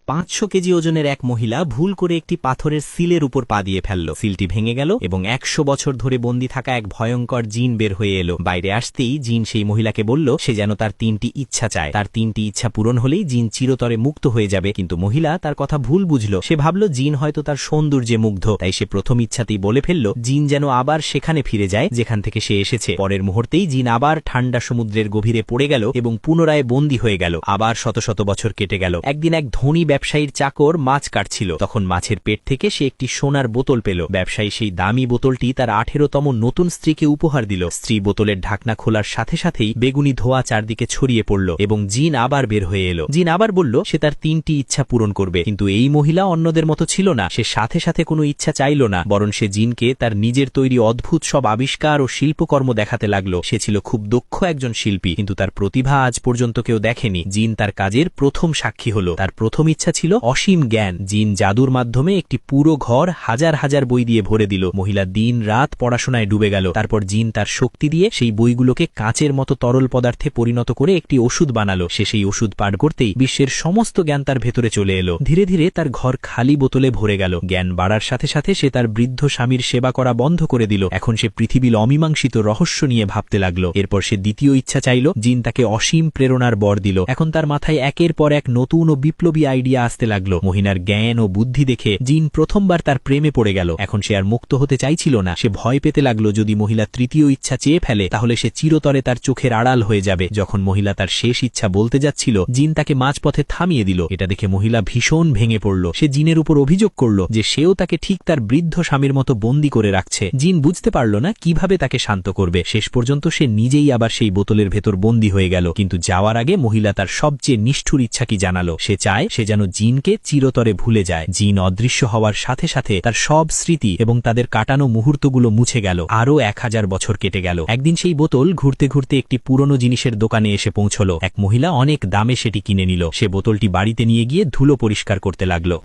500 KG ওজনের এক মহিলা ভুল করে একটি পাথরের সিলের উপর পা দিয়ে ফেলল। সিলটি ভেঙে গেল এবং 100 বছর ধরে বন্দী থাকা এক ভয়ঙ্কর জিন বের হয়ে এলো। বাইরে আসতেই জিন সেই মহিলাকে বলল সে যেন তার 3টি ইচ্ছা চায়। তার 3টি ইচ্ছা পূরণ হলেই জিন চিরতরে মুক্ত হয়ে যাবে। কিন্তু মহিলা তার কথা ভুল বুঝল। সে ভাবল জিন হয়তো তার সৌন্দর্যে মুগ্ধ, তাই সে প্রথম ইচ্ছাতেই বলে ফেলল জিন যেন আবার সেখানে ফিরে যায় যেখান থেকে সে এসেছে। পরের মুহূর্তেই জিন আবার ঠান্ডা সমুদ্রের গভীরে পড়ে গেল এবং পুনরায় বন্দী হয়ে গেল। আবার শত শত বছর কেটে গেল। একদিন এক ধনী ব্যবসায়ীর চাকর মাছ কাটছিল। তখন মাছের পেট থেকে সে একটি সোনার বোতল পেল। ব্যবসায়ী সেই দামি বোতলটি তার 18তম নতুন স্ত্রীকে উপহার দিল। স্ত্রী বোতলের ঢাকনা খোলার সাথে সাথেই বেগুনি ধোঁয়া চারদিকে ছড়িয়ে পড়ল এবং জিন আবার বের হয়ে এলো। জিন আবার বলল সে তার 3টি ইচ্ছা পূরণ করবে। কিন্তু এই মহিলা অন্যদের মতো ছিল না। সে সাথে সাথে কোনো ইচ্ছা চাইল না, বরং সে জিনকে তার নিজের তৈরি অদ্ভুত সব আবিষ্কার ও শিল্পকর্ম দেখাতে লাগলো। সে ছিল খুব দক্ষ একজন শিল্পী, কিন্তু তার প্রতিভা আজ পর্যন্ত কেউ দেখেনি। জিন তার কাজের প্রথম সাক্ষী হলো। তার প্রথম ইচ্ছা ছিল অসীম জ্ঞান। জিন জাদুর মাধ্যমে একটি পুরো ঘর হাজার হাজার বই দিয়ে ভরে দিল। মহিলা দিন রাত পড়াশোনায় ডুবে গেল। তারপর জিন তার শক্তি দিয়ে সেই বইগুলোকে কাঁচের মতো তরল পদার্থে পরিণত করে একটি ওষুধ বানালো। সে সেই ওষুধ পাঠ করতেই বিশ্বের সমস্ত জ্ঞান তার ভেতরে চলে এলো। ধীরে ধীরে তার ঘর খালি বোতলে ভরে গেল। জ্ঞান বাড়ার সাথে সাথে সে তার বৃদ্ধ স্বামীর সেবা করা বন্ধ করে দিল। এখন সে পৃথিবীর অমীমাংসিত রহস্য নিয়ে ভাবতে লাগলো। এরপর সে দ্বিতীয় ইচ্ছা চাইল। জিন তাকে অসীম প্রেরণার বর দিল। এখন তার মাথায় একের পর এক নতুন ও বিপ্লবী আইডিয়া আসতে লাগলো। মহিলার জ্ঞান ও বুদ্ধি দেখে জিন প্রথমবার তার প্রেমে পড়ে গেল। এখন সে আর মুক্ত হতে চাইছিল না। সে ভয় পেতে লাগলো যদি মহিলা তৃতীয় ইচ্ছা চেয়ে ফেলে তাহলে সে চিরতরে তার চোখের আড়াল হয়ে যাবে। যখন মহিলা তার শেষ ইচ্ছা বলতে যাচ্ছিল, জিন তাকে মাঝপথে থামিয়ে দিল। এটা দেখে মহিলা ভীষণ ভেঙে পড়ল। সে জিনের উপর অভিযোগ করল যে সেও তাকে ঠিক তার বৃদ্ধ স্বামীর মতো বন্দী করে রাখছে। জিন বুঝতে পারল না কিভাবে তাকে শান্ত করবে। শেষ পর্যন্ত সে নিজেই আবার সেই বোতলের ভেতর বন্দী হয়ে গেল। কিন্তু যাওয়ার আগে মহিলা তার সবচেয়ে নিষ্ঠুর ইচ্ছা কি জানালো। সে চায় সে যেন জিনকে চিরতরে ভুলে যায়। জিন অদৃশ্য হওয়ার সাথে সাথে তার সব স্মৃতি এবং তাদের কাটানো মুহূর্তগুলো মুছে গেল। আরও 1000 বছর কেটে গেল। একদিন সেই বোতল ঘুরতে ঘুরতে একটি পুরনো জিনিসের দোকানে এসে পৌঁছল। এক মহিলা অনেক দামে সেটি কিনে নিল। সে বোতলটি বাড়িতে নিয়ে গিয়ে ধুলো পরিষ্কার করতে লাগলো।